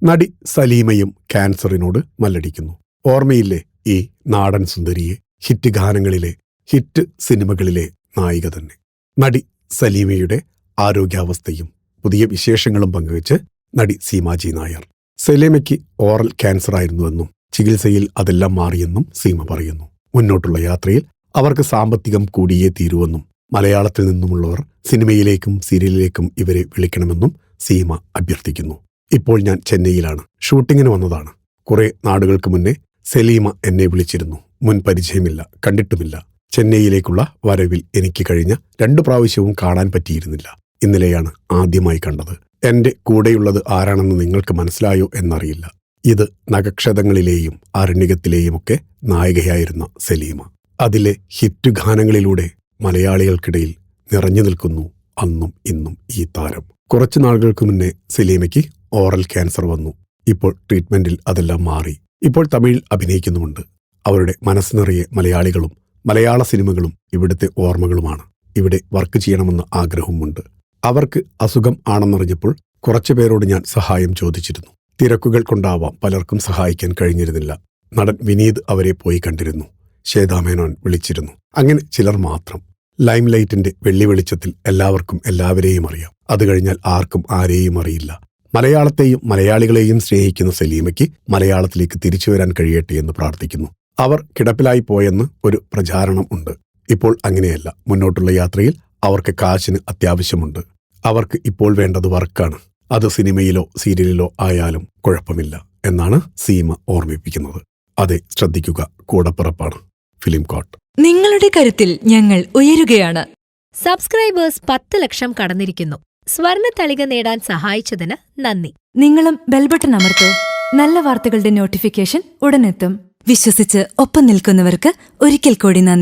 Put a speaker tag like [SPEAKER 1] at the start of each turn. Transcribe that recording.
[SPEAKER 1] നടി സലീമയും ക്യാൻസറിനോട് മല്ലടിക്കുന്നു. ഓർമ്മയില്ലേ ഈ നാടൻ സുന്ദരിയെ? ഹിറ്റ് ഗാനങ്ങളിലെ, ഹിറ്റ് സിനിമകളിലെ നായിക തന്നെ. നടി സലീമയുടെ ആരോഗ്യാവസ്ഥയും പുതിയ വിശേഷങ്ങളും പങ്കുവെച്ച് നടി സീമാജി നായർ. സലീമയ്ക്ക് ഓറൽ ക്യാൻസർ ആയിരുന്നുവെന്നും ചികിത്സയിൽ അതെല്ലാം മാറിയെന്നും സീമ പറയുന്നു. മുന്നോട്ടുള്ള യാത്രയിൽ അവർക്ക് സാമ്പത്തികം കൂടിയേ തീരുവെന്നും മലയാളത്തിൽ നിന്നുമുള്ളവർ സിനിമയിലേക്കും സീരിയലിലേക്കും ഇവരെ വിളിക്കണമെന്നും സീമ അഭ്യർത്ഥിക്കുന്നു. ഇപ്പോൾ ഞാൻ ചെന്നൈയിലാണ്, ഷൂട്ടിങ്ങിന് വന്നതാണ്. കുറെ നാടുകൾക്ക് മുന്നേ സലീമ എന്നെ വിളിച്ചിരുന്നു. മുൻ പരിചയമില്ല, കണ്ടിട്ടുമില്ല. ചെന്നൈയിലേക്കുള്ള വരവിൽ എനിക്ക് കഴിഞ്ഞ 2 പ്രാവശ്യവും കാണാൻ പറ്റിയിരുന്നില്ല. ഇന്നലെയാണ് ആദ്യമായി കണ്ടത്. എന്റെ കൂടെയുള്ളത് ആരാണെന്ന് നിങ്ങൾക്ക് മനസ്സിലായോ എന്നറിയില്ല. ഇത് നഖക്ഷതങ്ങളിലെയും ആരണ്യകത്തിലെയുമൊക്കെ നായികയായിരുന്ന സലീമ. അതിലെ ഹിറ്റ് ഗാനങ്ങളിലൂടെ മലയാളികൾക്കിടയിൽ നിറഞ്ഞു നിൽക്കുന്നു അന്നും ഇന്നും ഈ താരം. കുറച്ചു നാളുകൾക്ക് മുന്നേ സലീമയ്ക്ക് ഓറൽ ക്യാൻസർ വന്നു. ഇപ്പോൾ ട്രീറ്റ്മെന്റിൽ അതെല്ലാം മാറി. ഇപ്പോൾ തമിഴിൽ അഭിനയിക്കുന്നുമുണ്ട്. അവരുടെ മനസ്സ് നിറയെ മലയാളികളും മലയാള സിനിമകളും ഇവിടുത്തെ ഓർമ്മകളുമാണ്. ഇവിടെ വർക്ക് ചെയ്യണമെന്ന ആഗ്രഹവുമുണ്ട്. അവർക്ക് അസുഖം ആണെന്നറിഞ്ഞപ്പോൾ കുറച്ചു പേരോട് ഞാൻ സഹായം ചോദിച്ചിരുന്നു. തിരക്കുകൾ കൊണ്ടാവാം പലർക്കും സഹായിക്കാൻ കഴിഞ്ഞിരുന്നില്ല. നടൻ വിനീത് അവരെ പോയി കണ്ടിരുന്നു. ശ്വേതാമേനോൻ വിളിച്ചിരുന്നു. അങ്ങനെ ചിലർ മാത്രം. ലൈം ലൈറ്റിന്റെ വെള്ളി വെളിച്ചത്തിൽ എല്ലാവർക്കും എല്ലാവരെയും അറിയാം. അത് കഴിഞ്ഞാൽ ആർക്കും ആരെയും അറിയില്ല. മലയാളത്തെയും മലയാളികളെയും സ്നേഹിക്കുന്ന സലീമയ്ക്ക് മലയാളത്തിലേക്ക് തിരിച്ചു വരാൻ കഴിയട്ടെ എന്ന് പ്രാർത്ഥിക്കുന്നു. അവർ കിടപ്പിലായി പോയെന്ന് ഒരു പ്രചാരണം ഉണ്ട്. ഇപ്പോൾ അങ്ങനെയല്ല. മുന്നോട്ടുള്ള യാത്രയിൽ അവർക്ക് കാശിന് അത്യാവശ്യമുണ്ട്. അവർക്ക് ഇപ്പോൾ വേണ്ടത് വർക്കാണ്. അത് സിനിമയിലോ സീരിയലിലോ ആയാലും കുഴപ്പമില്ല എന്നാണ് സീമ ഓർമ്മിപ്പിക്കുന്നത്. അതെ, ശ്രദ്ധിക്കുക, കൂടപ്പിറപ്പാണ്. Film coat.
[SPEAKER 2] നിങ്ങളുടെ കരുത്തിൽ ഞങ്ങൾ ഉയരുകയാണ്.
[SPEAKER 3] സബ്സ്ക്രൈബേഴ്സ് 10 ലക്ഷം കടന്നിരിക്കുന്നു. സ്വർണ തളിക നേടാൻ സഹായിച്ചതിന് നന്ദി.
[SPEAKER 2] നിങ്ങളും ബെൽബട്ടൺ അമർത്തോ. നല്ല വാർത്തകളുടെ നോട്ടിഫിക്കേഷൻ ഉടനെത്തും. വിശ്വസിച്ച് ഒപ്പം നിൽക്കുന്നവർക്ക് ഒരിക്കൽ കൂടി നന്ദി.